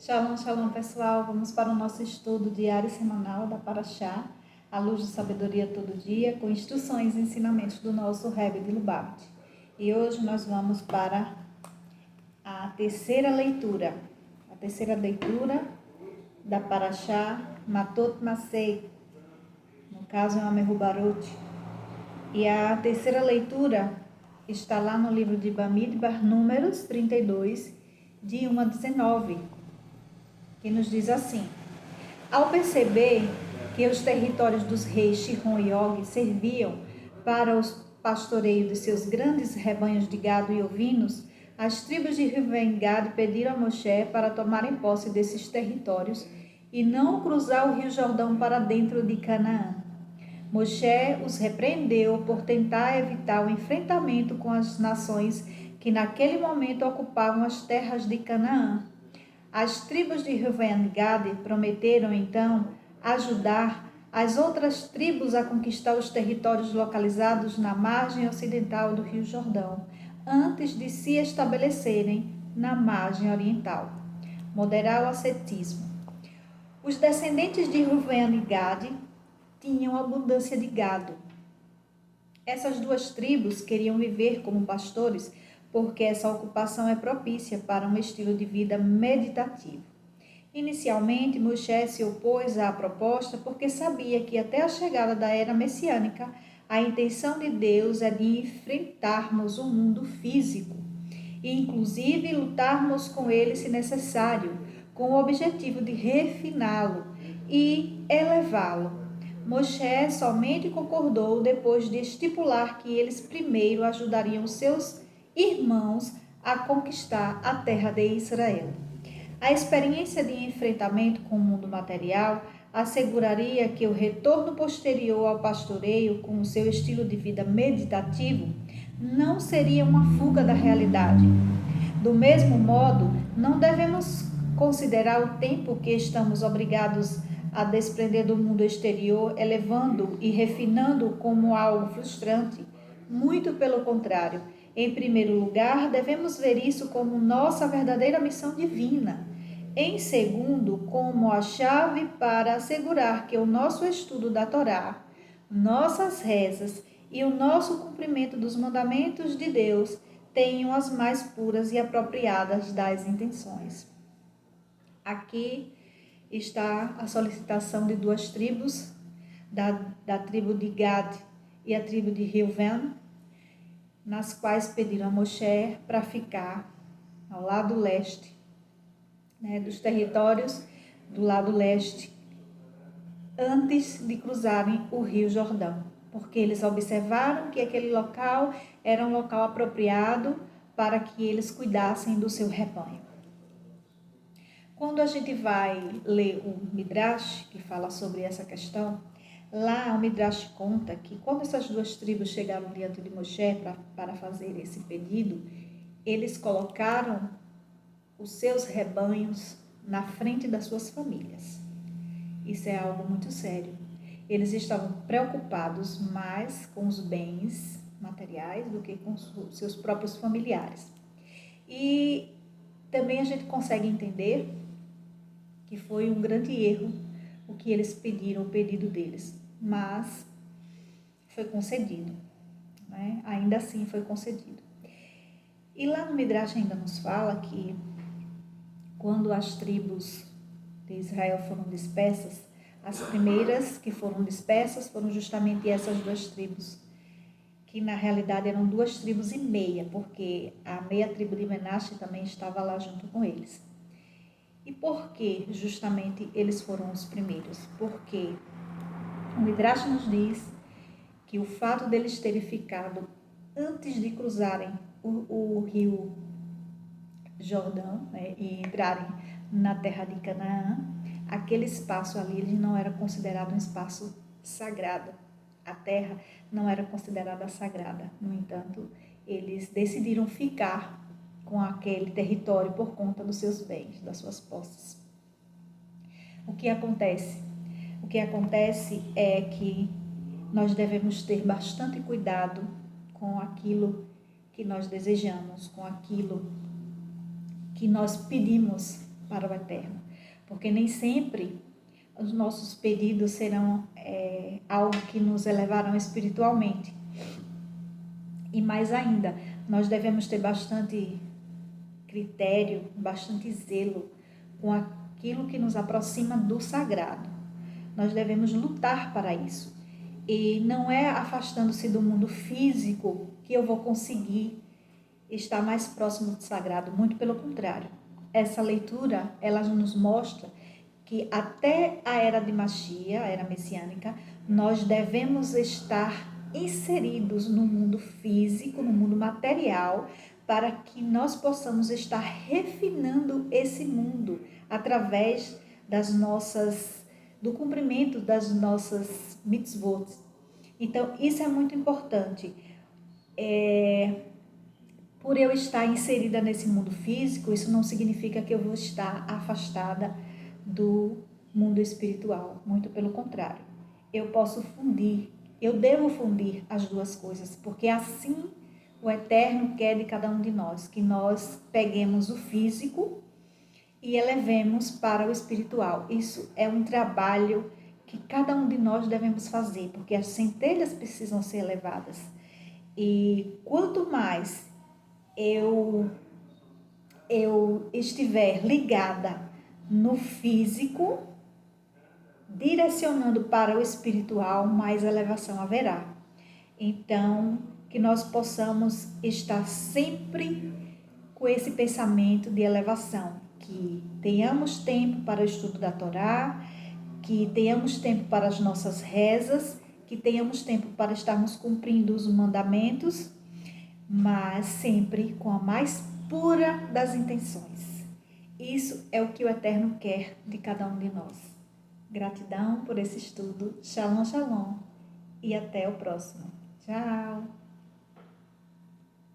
Shalom, shalom pessoal, vamos para o nosso estudo diário e semanal da Parashá, a luz de sabedoria todo dia, com instruções e ensinamentos do nosso Rebbe de Lubavitch. E hoje nós vamos para a terceira leitura da Parashá Matot Masei, no caso é uma Mehubarot. E a terceira leitura está lá no livro de Bamidbar, números 32, de 1 a 19, que nos diz assim: ao perceber que os territórios dos reis Sihon e Og serviam para o pastoreio de seus grandes rebanhos de gado e ovinos, as tribos de Ruben e Gad pediram a Moshe para tomarem posse desses territórios e não cruzar o rio Jordão para dentro de Canaã. Moshe os repreendeu por tentar evitar o enfrentamento com as nações que naquele momento ocupavam as terras de Canaã. As tribos de Ruben e Gad prometeram então ajudar as outras tribos a conquistar os territórios localizados na margem ocidental do Rio Jordão, antes de se estabelecerem na margem oriental. Moderar o ascetismo. Os descendentes de Ruben e Gad tinham abundância de gado. Essas duas tribos queriam viver como pastores, porque essa ocupação é propícia para um estilo de vida meditativo. Inicialmente, Moshe se opôs à proposta porque sabia que até a chegada da era messiânica, a intenção de Deus é de enfrentarmos o mundo físico e, inclusive, lutarmos com ele se necessário, com o objetivo de refiná-lo e elevá-lo. Moshe somente concordou depois de estipular que eles primeiro ajudariam seus irmãos a conquistar a terra de Israel. A experiência de enfrentamento com o mundo material asseguraria que o retorno posterior ao pastoreio com o seu estilo de vida meditativo não seria uma fuga da realidade. Do mesmo modo, não devemos considerar o tempo que estamos obrigados a desprender do mundo exterior, elevando e refinando como algo frustrante. Muito pelo contrário. Em primeiro lugar, devemos ver isso como nossa verdadeira missão divina. Em segundo, como a chave para assegurar que o nosso estudo da Torá, nossas rezas e o nosso cumprimento dos mandamentos de Deus tenham as mais puras e apropriadas das intenções. Aqui está a solicitação de duas tribos, da tribo de Gad e a tribo de Reuven, nas quais pediram a Moshe para ficar ao lado leste, dos territórios do lado leste, antes de cruzarem o Rio Jordão, porque eles observaram que aquele local era um local apropriado para que eles cuidassem do seu rebanho. Quando a gente vai ler o Midrash, que fala sobre essa questão, lá o Midrash conta que quando essas duas tribos chegaram diante de Moshe para fazer esse pedido, eles colocaram os seus rebanhos na frente das suas famílias. Isso é algo muito sério. Eles estavam preocupados mais com os bens materiais do que com seus próprios familiares. E também a gente consegue entender que foi um grande erro o que eles pediram, o pedido deles, mas foi concedido, né? Ainda assim foi concedido. E lá no Midrash ainda nos fala que quando as tribos de Israel foram dispersas, as primeiras que foram dispersas foram justamente essas duas tribos, que na realidade eram 2,5 tribos, porque a meia tribo de Menache também estava lá junto com eles. E por que justamente eles foram os primeiros? Porque o Midrash nos diz que o fato deles terem ficado antes de cruzarem o rio Jordão, e entrarem na terra de Canaã, aquele espaço ali ele não era considerado um espaço sagrado. A terra não era considerada sagrada. No entanto, eles decidiram ficar com aquele território por conta dos seus bens, das suas posses. O que acontece? O que acontece é que nós devemos ter bastante cuidado com aquilo que nós desejamos, com aquilo que nós pedimos para o Eterno, porque nem sempre os nossos pedidos serão algo que nos elevarão espiritualmente. E mais ainda, nós devemos ter bastante critério, bastante zelo com aquilo que nos aproxima do sagrado. Nós devemos lutar para isso. E não é afastando-se do mundo físico que eu vou conseguir estar mais próximo do sagrado, muito pelo contrário. Essa leitura, ela nos mostra que até a era de Mashiach, a era messiânica, nós devemos estar inseridos no mundo físico, no mundo material, para que nós possamos estar refinando esse mundo através do cumprimento das nossas mitzvot. Então, isso é muito importante. Por eu estar inserida nesse mundo físico, isso não significa que eu vou estar afastada do mundo espiritual. Muito pelo contrário. Eu devo fundir as duas coisas, porque assim o Eterno quer de cada um de nós, que nós peguemos o físico e elevemos para o espiritual. Isso é um trabalho que cada um de nós devemos fazer, porque as centelhas precisam ser elevadas. E quanto mais eu estiver ligada no físico, direcionando para o espiritual, mais elevação haverá. Então, que nós possamos estar sempre com esse pensamento de elevação, que tenhamos tempo para o estudo da Torá, que tenhamos tempo para as nossas rezas, que tenhamos tempo para estarmos cumprindo os mandamentos, mas sempre com a mais pura das intenções. Isso é o que o Eterno quer de cada um de nós. Gratidão por esse estudo. Shalom, shalom. E até o próximo. Tchau.